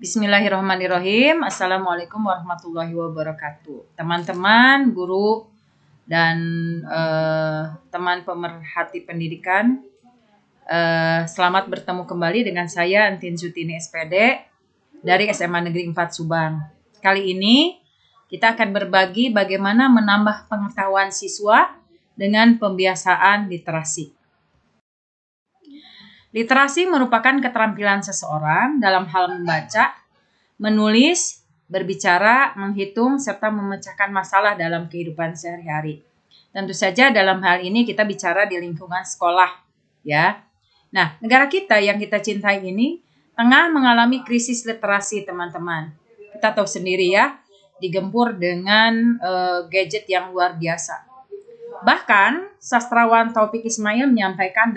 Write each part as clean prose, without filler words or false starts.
Bismillahirrahmanirrahim. Assalamualaikum warahmatullahi wabarakatuh. Teman-teman, guru, dan teman pemerhati pendidikan, selamat bertemu kembali dengan saya Antin Sutini SPD dari SMA Negeri 4 Subang. Kali ini kita akan berbagi bagaimana menambah pengetahuan siswa dengan pembiasaan literasi. Literasi merupakan keterampilan seseorang dalam hal membaca, menulis, berbicara, menghitung, serta memecahkan masalah dalam kehidupan sehari-hari. Tentu saja dalam hal ini kita bicara di lingkungan sekolah, ya. Nah, negara kita yang kita cintai ini tengah mengalami krisis literasi, teman-teman. Kita tahu sendiri ya, digempur dengan gadget yang luar biasa. Bahkan sastrawan Taufik Ismail menyampaikan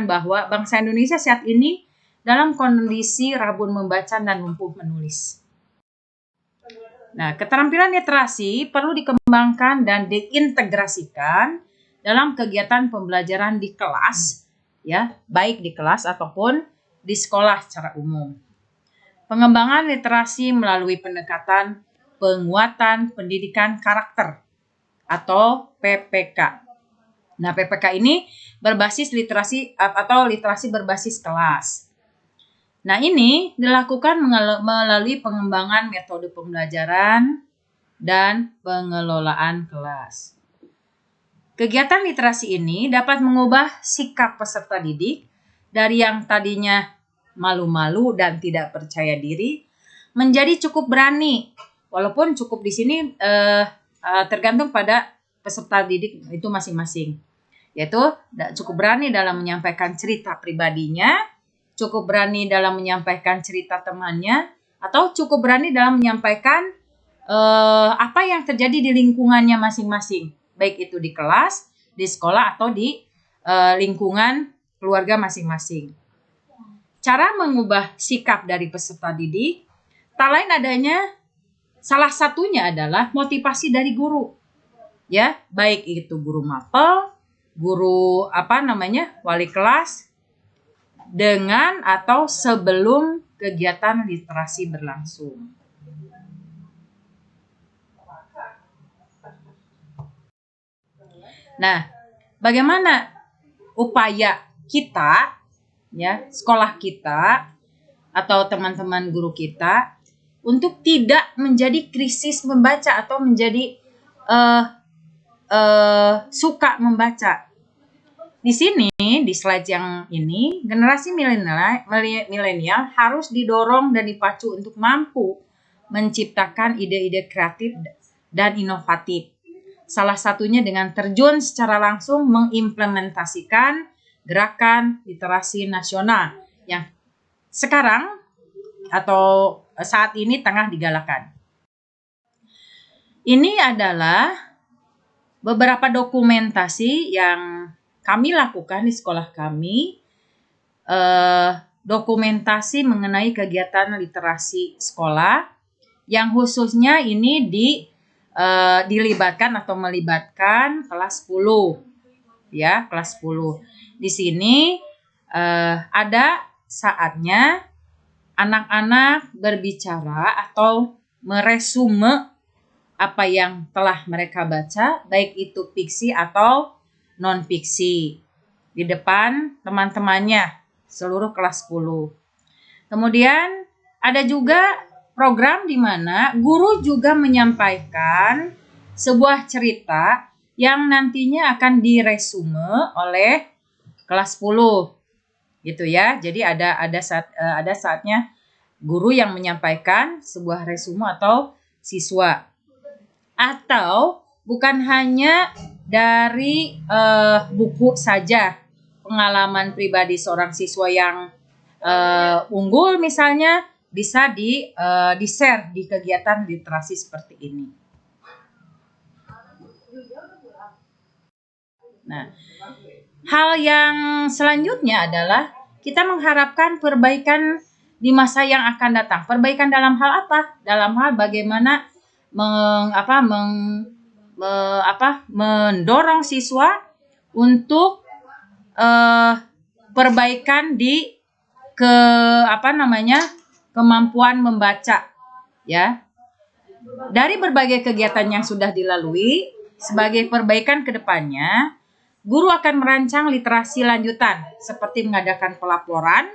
bahwa bangsa Indonesia saat ini dalam kondisi rabun membaca dan lumpuh menulis. Nah, keterampilan literasi perlu dikembangkan dan diintegrasikan dalam kegiatan pembelajaran di kelas, ya, baik di kelas ataupun di sekolah secara umum. Pengembangan literasi melalui pendekatan penguatan pendidikan karakter atau PPK. Nah, PPK ini berbasis literasi atau literasi berbasis kelas. Nah, ini dilakukan melalui pengembangan metode pembelajaran dan pengelolaan kelas. Kegiatan literasi ini dapat mengubah sikap peserta didik dari yang tadinya malu-malu dan tidak percaya diri menjadi cukup berani. Walaupun cukup di sini tergantung pada peserta didik itu masing-masing. Yaitu cukup berani dalam menyampaikan cerita pribadinya, cukup berani dalam menyampaikan cerita temannya, atau cukup berani dalam menyampaikan apa yang terjadi di lingkungannya masing-masing, baik itu di kelas, di sekolah, atau di lingkungan keluarga masing-masing. Cara mengubah sikap dari peserta didik, tak lain adanya, salah satunya adalah motivasi dari guru, ya, baik itu guru mapel, guru wali kelas, dengan atau sebelum kegiatan literasi berlangsung. Nah, bagaimana upaya kita, ya, sekolah kita atau teman-teman guru kita untuk tidak menjadi krisis membaca atau menjadi suka membaca. Di sini, di slide yang ini, generasi milenial harus didorong dan dipacu untuk mampu menciptakan ide-ide kreatif dan inovatif. Salah satunya dengan terjun secara langsung mengimplementasikan gerakan literasi nasional yang sekarang atau saat ini tengah digalakan. Ini adalah beberapa dokumentasi yang kami lakukan di sekolah kami, dokumentasi mengenai kegiatan literasi sekolah yang khususnya ini dilibatkan atau melibatkan kelas 10, ya, kelas 10. Di sini ada saatnya anak-anak berbicara atau meresume apa yang telah mereka baca, baik itu fiksi atau non-fiksi, di depan teman-temannya seluruh kelas 10. Kemudian ada juga program di mana guru juga menyampaikan sebuah cerita yang nantinya akan diresume oleh kelas 10. Gitu ya. Jadi ada saatnya guru yang menyampaikan sebuah resume atau siswa. Atau bukan hanya dari buku saja, pengalaman pribadi seorang siswa yang unggul misalnya bisa di-share di kegiatan literasi seperti ini. Nah, hal yang selanjutnya adalah kita mengharapkan perbaikan di masa yang akan datang. Perbaikan dalam hal apa? Dalam hal bagaimana mendorong siswa untuk perbaikan di kemampuan membaca, ya. Dari berbagai kegiatan yang sudah dilalui, sebagai perbaikan ke depannya, guru akan merancang literasi lanjutan seperti mengadakan pelaporan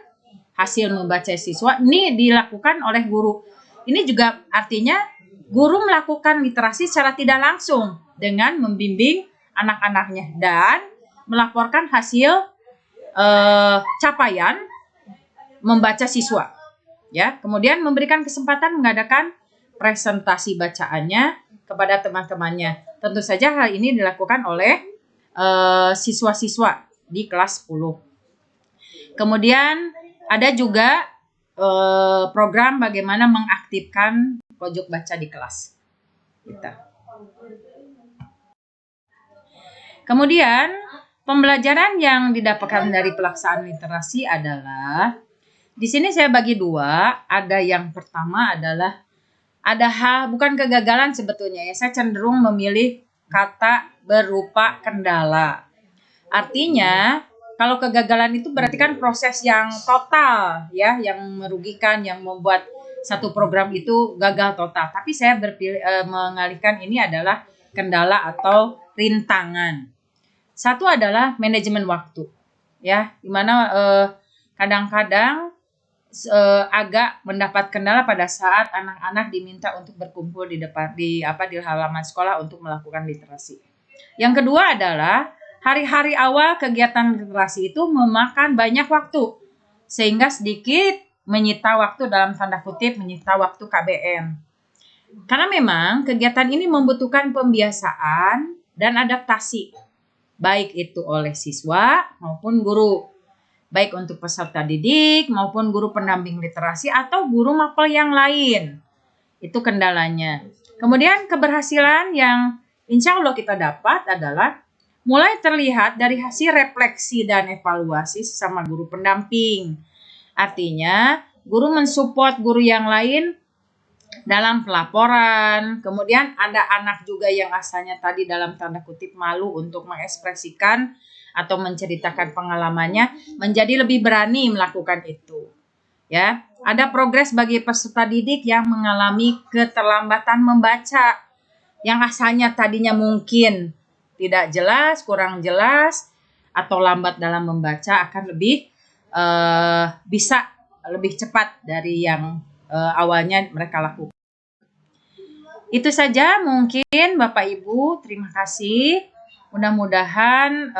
hasil membaca siswa. Ini dilakukan oleh guru. Ini juga artinya guru melakukan literasi secara tidak langsung dengan membimbing anak-anaknya dan melaporkan hasil capaian membaca siswa. Ya, kemudian memberikan kesempatan mengadakan presentasi bacaannya kepada teman-temannya. Tentu saja hal ini dilakukan oleh siswa-siswa di kelas 10. Kemudian ada juga program bagaimana mengaktifkan pojok baca di kelas. Kemudian pembelajaran yang didapatkan dari pelaksanaan literasi adalah, di sini saya bagi dua. Ada yang pertama adalah ada hal, bukan kegagalan sebetulnya ya. Saya cenderung memilih kata berupa kendala. Artinya kalau kegagalan itu berarti kan proses yang total ya, yang merugikan, yang membuat satu program itu gagal total. Tapi saya mengalihkan ini adalah kendala atau rintangan. Satu adalah manajemen waktu, ya, dimana kadang-kadang agak mendapat kendala pada saat anak-anak diminta untuk berkumpul di halaman sekolah untuk melakukan literasi. Yang kedua adalah hari-hari awal kegiatan literasi itu memakan banyak waktu, sehingga sedikit menyita waktu, dalam tanda kutip menyita waktu KBM. Karena memang kegiatan ini membutuhkan pembiasaan dan adaptasi, baik itu oleh siswa maupun guru, baik untuk peserta didik maupun guru pendamping literasi atau guru mapel yang lain. Itu kendalanya. Kemudian keberhasilan yang insya Allah kita dapat adalah mulai terlihat dari hasil refleksi dan evaluasi sesama guru pendamping. Artinya guru mensupport guru yang lain dalam pelaporan. Kemudian ada anak juga yang asalnya tadi dalam tanda kutip malu untuk mengekspresikan atau menceritakan pengalamannya, menjadi lebih berani melakukan itu. Ya, ada progres bagi peserta didik yang mengalami keterlambatan membaca, yang asalnya tadinya mungkin tidak jelas, kurang jelas, atau lambat dalam membaca, akan lebih bisa lebih cepat dari yang awalnya mereka lakukan. Itu saja mungkin Bapak Ibu, terima kasih. Mudah-mudahan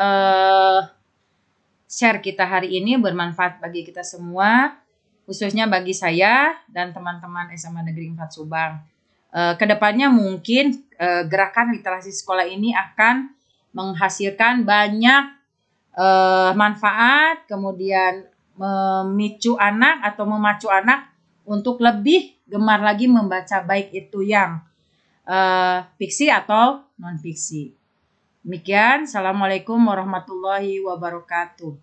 share kita hari ini bermanfaat bagi kita semua, khususnya bagi saya dan teman-teman SMA Negeri 4 Subang. Kedepannya mungkin gerakan literasi sekolah ini akan menghasilkan banyak manfaat, kemudian memicu anak atau memacu anak untuk lebih gemar lagi membaca, baik itu yang fiksi atau non-fiksi. Demikian, Assalamualaikum warahmatullahi wabarakatuh.